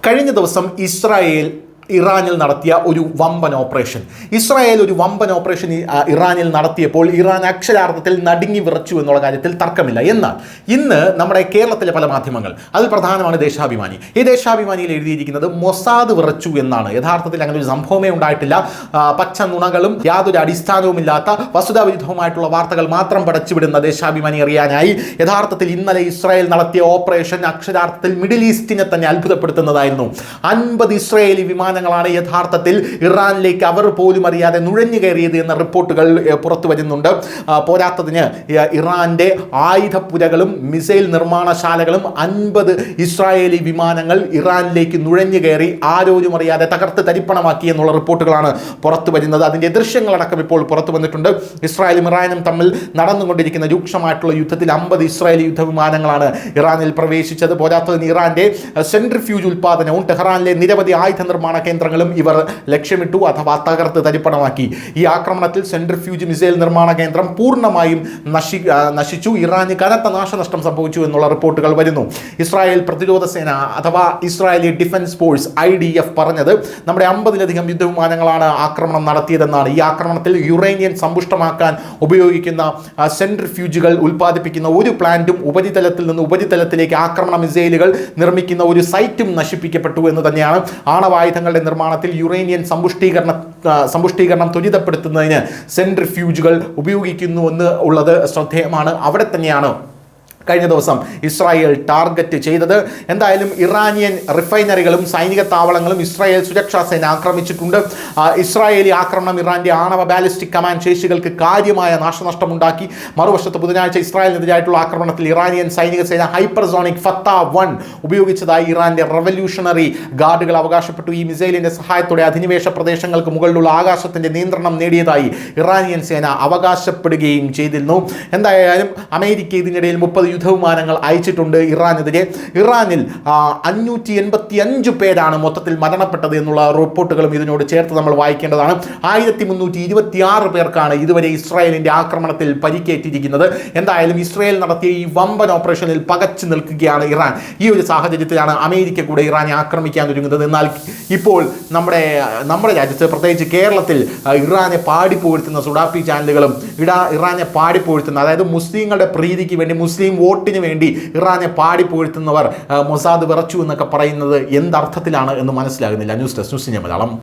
കഴിഞ്ഞ ദിവസം ഇറാനിൽ നടത്തിയ ഒരു വമ്പൻ ഓപ്പറേഷൻ. ഇസ്രായേൽ ഒരു വമ്പൻ ഓപ്പറേഷൻ ഇറാനിൽ നടത്തിയപ്പോൾ ഇറാൻ അക്ഷരാർത്ഥത്തിൽ നടുങ്ങി വിറച്ചു എന്നുള്ള കാര്യത്തിൽ തർക്കമില്ല. എന്നാൽ ഇന്ന് നമ്മുടെ കേരളത്തിലെ പല മാധ്യമങ്ങൾ, അതിൽ പ്രധാനമാണ് ദേശാഭിമാനി, ഈ ദേശാഭിമാനിയിൽ എഴുതിയിരിക്കുന്നത് മൊസാദ് വിറച്ചു എന്നാണ്. യഥാർത്ഥത്തിൽ അങ്ങനെ ഒരു സംഭവമേ ഉണ്ടായിട്ടില്ല. പച്ച നുണകളും യാതൊരു അടിസ്ഥാനവുമില്ലാത്ത വസ്തുതാവിരുദ്ധവുമായിട്ടുള്ള വാർത്തകൾ മാത്രം പടച്ചുവിടുന്ന ദേശാഭിമാനി അറിയാനായി യഥാർത്ഥത്തിൽ ഇന്നലെ ഇസ്രായേൽ നടത്തിയ ഓപ്പറേഷൻ അക്ഷരാർത്ഥത്തിൽ മിഡിൽ ഈസ്റ്റിനെ തന്നെ അത്ഭുതപ്പെടുത്തുന്നതായിരുന്നു. 50 ഇസ്രായേലി വിമാനങ്ങളാണ് യഥാർത്ഥത്തിൽ ഇറാനിലേക്ക് അവർ പോലും അറിയാതെ നുഴഞ്ഞു കയറിയത് എന്ന റിപ്പോർട്ടുകൾ പുറത്തു വരുന്നുണ്ട്. പോരാത്തതിന് ഇറാന്റെ ആയുധപ്പുരകളും മിസൈൽ നിർമ്മാണശാലകളും 50 ഇസ്രായേലി വിമാനങ്ങൾ ഇറാനിലേക്ക് നുഴഞ്ഞു കയറി ആരോരും അറിയാതെ തകർത്ത് തരിപ്പണമാക്കി എന്നുള്ള റിപ്പോർട്ടുകളാണ് പുറത്തു വരുന്നത്. അതിൻ്റെ ദൃശ്യങ്ങളടക്കം ഇപ്പോൾ പുറത്തു വന്നിട്ടുണ്ട്. ഇസ്രായേലും ഇറാനും തമ്മിൽ നടന്നുകൊണ്ടിരിക്കുന്ന രൂക്ഷമായിട്ടുള്ള യുദ്ധത്തിൽ 50 ഇസ്രായേലി യുദ്ധവിമാനങ്ങളാണ് ഇറാനിൽ പ്രവേശിച്ചത്. പോരാത്തതിന് ഇറാന്റെ സെൻട്രിഫ്യൂജ് ഉൽപ്പാദനവും ടെഹ്റാനിലെ നിരവധി ആയുധ നിർമ്മാണ കേന്ദ്രങ്ങളും ഇവർ ലക്ഷ്യമിട്ടു അഥവാ തകർത്ത് തരിപ്പണമാക്കി. ഈ ആക്രമണത്തിൽ സെൻട്രിഫ്യൂജ് മിസൈൽ നിർമ്മാണ കേന്ദ്രം പൂർണ്ണമായും നശിച്ചു. ഇറാന് കനത്ത നാശനഷ്ടം സംഭവിച്ചു എന്നുള്ള റിപ്പോർട്ടുകൾ വരുന്നു. ഇസ്രായേൽ പ്രതിരോധ സേന അഥവാ ഇസ്രായേലി ഡിഫൻസ് ഫോഴ്സ് IDF പറഞ്ഞത് നമ്മുടെ 50-ലധികം യുദ്ധവിമാനങ്ങളാണ് ആക്രമണം നടത്തിയതെന്നാണ്. ഈ ആക്രമണത്തിൽ യുറേനിയം സമ്പുഷ്ടമാക്കാൻ ഉപയോഗിക്കുന്ന സെൻട്രിഫ്യൂജുകൾ ഉൽപ്പാദിപ്പിക്കുന്ന ഒരു പ്ലാന്റും ഉപരിതലത്തിൽ നിന്ന് ഉപരിതലത്തിലേക്ക് ആക്രമണ മിസൈലുകൾ നിർമ്മിക്കുന്ന ഒരു സൈറ്റും നശിപ്പിക്കപ്പെട്ടു എന്ന് തന്നെയാണ്. ആണവായുധങ്ങളുടെ നിർമ്മാണത്തിൽ യുറേനിയൻ സമ്പുഷ്ടീകരണം ത്വരിതപ്പെടുത്തുന്നതിന് സെൻട്രിഫ്യൂജുകൾ ഉപയോഗിക്കുന്നു എന്ന് ഉള്ളത് ശ്രദ്ധേയമാണ്. അവിടെ തന്നെയാണ് കഴിഞ്ഞ ദിവസം ഇസ്രായേൽ ടാർഗറ്റ് ചെയ്തത്. എന്തായാലും ഇറാനിയൻ റിഫൈനറികളും സൈനിക താവളങ്ങളും ഇസ്രായേൽ സുരക്ഷാ സേന ആക്രമിച്ചിട്ടുണ്ട്. ഇസ്രായേലി ആക്രമണം ഇറാന്റെ ആണവ ബാലിസ്റ്റിക് കമാൻഡ് ശേഷികൾക്ക് കാര്യമായ നാശനഷ്ടമുണ്ടാക്കി. മറുവശത്ത് ബുധനാഴ്ച ഇസ്രായേലിനെതിരായിട്ടുള്ള ആക്രമണത്തിൽ ഇറാനിയൻ സൈനിക സേന ഹൈപ്പർസോണിക് ഫത്ത-1 ഉപയോഗിച്ചതായി ഇറാന്റെ റവല്യൂഷണറി ഗാർഡുകൾ അവകാശപ്പെട്ടു. ഈ മിസൈലിന്റെ സഹായത്തോടെ അധിനിവേശ പ്രദേശങ്ങൾക്ക് മുകളിലുള്ള ആകാശത്തിന്റെ നിയന്ത്രണം നേടിയതായി ഇറാനിയൻ സേന അവകാശപ്പെടുകയും ചെയ്തിരുന്നു. എന്തായാലും അമേരിക്ക ഇതിനിടയിൽ 30 യുദ്ധവിമാനങ്ങൾ അയച്ചിട്ടുണ്ട് ഇറാനെതിരെ. ഇറാനിൽ 585 പേരാണ് മൊത്തത്തിൽ മരണപ്പെട്ടത് എന്നുള്ള റിപ്പോർട്ടുകളും ഇതിനോട് ചേർത്ത് നമ്മൾ വായിക്കേണ്ടതാണ്. 1326 പേർക്കാണ് ഇതുവരെ ഇസ്രായേലിന്റെ ആക്രമണത്തിൽ പരിക്കേറ്റിരിക്കുന്നത്. എന്തായാലും ഇസ്രായേൽ നടത്തിയ ഈ വമ്പൻ ഓപ്പറേഷനിൽ പകച്ചു നിൽക്കുകയാണ് ഇറാൻ. ഈ ഒരു സാഹചര്യത്തിലാണ് അമേരിക്ക കൂടെ ഇറാനെ ആക്രമിക്കാൻ ഒരുങ്ങുന്നത്. എന്നാൽ ഇപ്പോൾ നമ്മുടെ രാജ്യത്ത് പ്രത്യേകിച്ച് കേരളത്തിൽ ഇറാനെ പാടിപ്പോഴ്ത്തുന്ന സുഡാപ്പി ചാനലുകളും ഇറാനെ പാടിപ്പോഴ്ത്തുന്ന, അതായത് മുസ്ലിങ്ങളുടെ പ്രീതിക്ക് വേണ്ടി, മുസ്ലിം വോട്ടിന് വേണ്ടി ഇറാനെ പാടിപ്പോഴ്ത്തുന്നവർ മൊസാദ് വിറച്ചു എന്നൊക്കെ പറയുന്നത് എന്തർത്ഥത്തിലാണ് എന്ന് മനസ്സിലാകുന്നില്ല. News desk news India Malayalam.